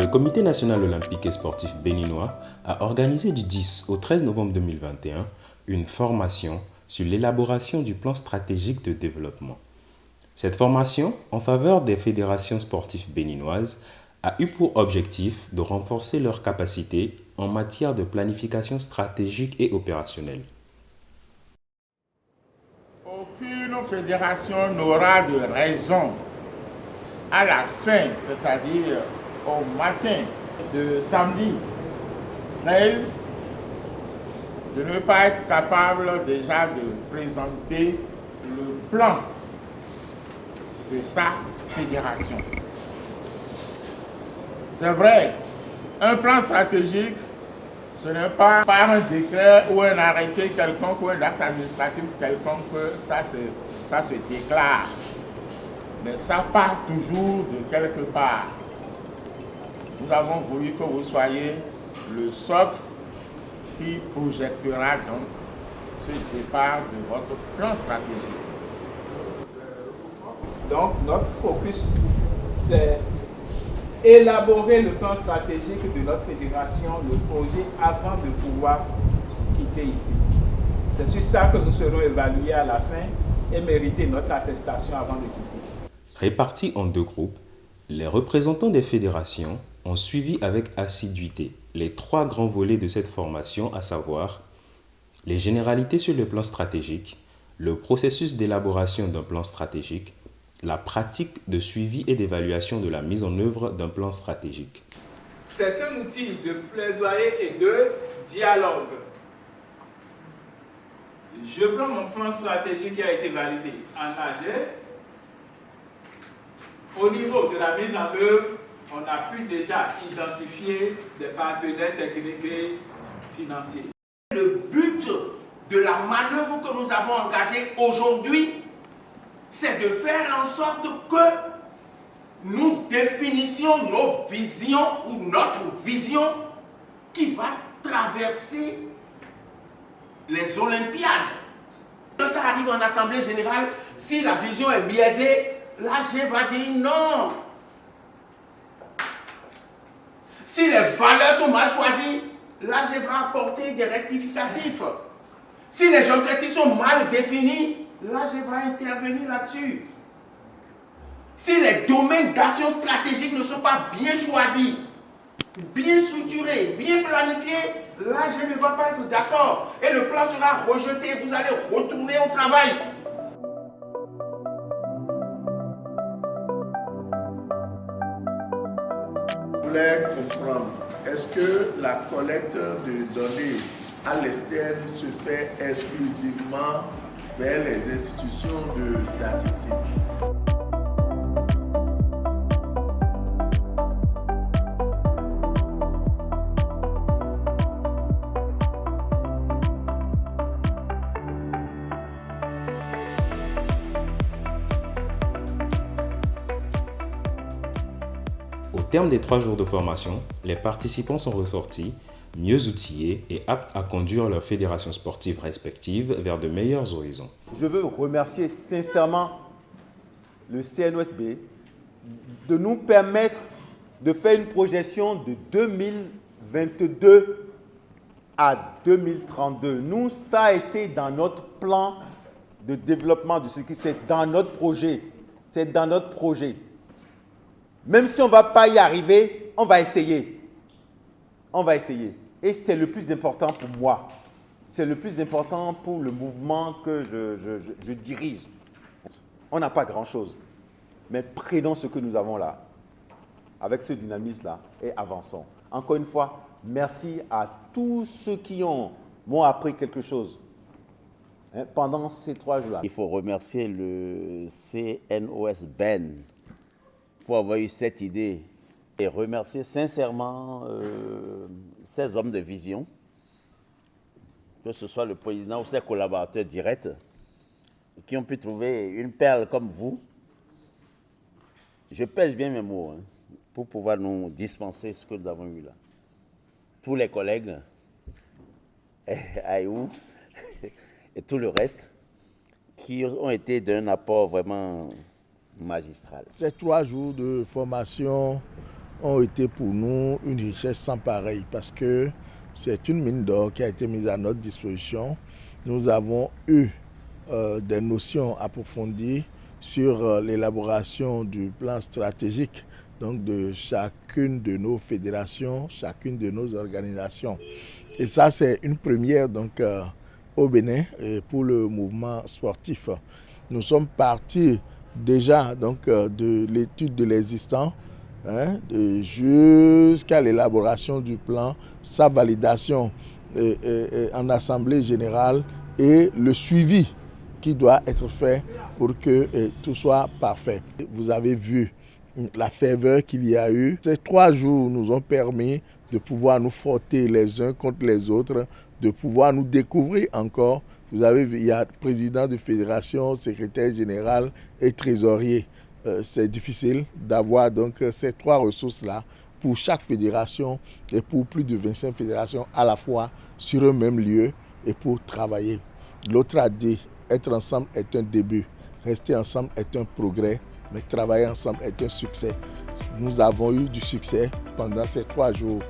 Le Comité national olympique et sportif béninois a organisé du 10 au 13 novembre 2021 une formation sur l'élaboration du plan stratégique de développement. Cette formation, en faveur des fédérations sportives béninoises, a eu pour objectif de renforcer leurs capacités en matière de planification stratégique et opérationnelle. Aucune fédération n'aura de raison à la fin, c'est-à-dire au matin de samedi 13, de ne pas être capable déjà de présenter le plan de sa fédération. C'est vrai, un plan stratégique, ce n'est pas par un décret ou un arrêté quelconque ou un acte administratif quelconque que ça se déclare. Mais ça part toujours de quelque part. Nous avons voulu que vous soyez le socle qui projettera donc ce départ de votre plan stratégique. Donc notre focus, c'est élaborer le plan stratégique de notre fédération, le projet, avant de pouvoir quitter ici. C'est sur ça que nous serons évalués à la fin et mériter notre attestation avant de quitter. Répartis en deux groupes, les représentants des fédérations ont suivi avec assiduité les trois grands volets de cette formation, à savoir les généralités sur le plan stratégique, le processus d'élaboration d'un plan stratégique, la pratique de suivi et d'évaluation de la mise en œuvre d'un plan stratégique. C'est un outil de plaidoyer et de dialogue. Je prends mon plan stratégique qui a été validé en AG. Au niveau de la mise en œuvre, on a pu déjà identifier des partenaires techniques et financiers. Le but de la manœuvre que nous avons engagée aujourd'hui, c'est de faire en sorte que nous définissions nos visions ou notre vision qui va traverser les Olympiades. Quand ça arrive en Assemblée générale, si la vision est biaisée, l'AG va dire non. Si les valeurs sont mal choisies, l'AG va apporter des rectificatifs. Si les objectifs sont mal définis, l'AG va intervenir là-dessus. Si les domaines d'action stratégique ne sont pas bien choisis, bien structurés, bien planifiés, l'AG ne va pas être d'accord. Et le plan sera rejeté. Vous allez retourner au travail. Je voulais comprendre, est-ce que la collecte de données à l'externe se fait exclusivement vers les institutions de statistiques? Au terme des 3 jours de formation, les participants sont ressortis mieux outillés et aptes à conduire leurs fédérations sportives respectives vers de meilleurs horizons. Je veux remercier sincèrement le CNOSB de nous permettre de faire une projection de 2022 à 2032. Nous, ça a été dans notre plan de développement du circuit, c'est dans notre projet. C'est dans notre projet. Même si on ne va pas y arriver, on va essayer. On va essayer. Et c'est le plus important pour moi. C'est le plus important pour le mouvement que je dirige. On n'a pas grand-chose. Mais prenons ce que nous avons là, avec ce dynamisme-là, et avançons. Encore une fois, merci à tous ceux qui m'ont appris quelque chose pendant ces 3 jours-là. Il faut remercier le CNOSB pour avoir eu cette idée et remercier sincèrement ces hommes de vision, que ce soit le président ou ses collaborateurs directs, qui ont pu trouver une perle comme vous. Je pèse bien mes mots pour pouvoir nous dispenser ce que nous avons eu là. Tous les collègues, Aïou et tout le reste, qui ont été d'un apport vraiment magistral. Ces 3 jours de formation ont été pour nous une richesse sans pareil parce que c'est une mine d'or qui a été mise à notre disposition. Nous avons eu des notions approfondies sur l'élaboration du plan stratégique donc de chacune de nos fédérations, chacune de nos organisations. Et ça, c'est une première donc, au Bénin pour le mouvement sportif. Nous sommes partis déjà donc, de l'étude de l'existant jusqu'à l'élaboration du plan, sa validation en assemblée générale et le suivi qui doit être fait pour que tout soit parfait. Vous avez vu la ferveur qu'il y a eu. Ces 3 jours nous ont permis de pouvoir nous frotter les uns contre les autres, de pouvoir nous découvrir encore. Vous avez vu, il y a président de fédération, secrétaire général et trésorier. C'est difficile d'avoir donc ces 3 ressources-là pour chaque fédération et pour plus de 25 fédérations à la fois sur un même lieu et pour travailler. L'autre a dit, être ensemble est un début, rester ensemble est un progrès, mais travailler ensemble est un succès. Nous avons eu du succès pendant ces 3 jours.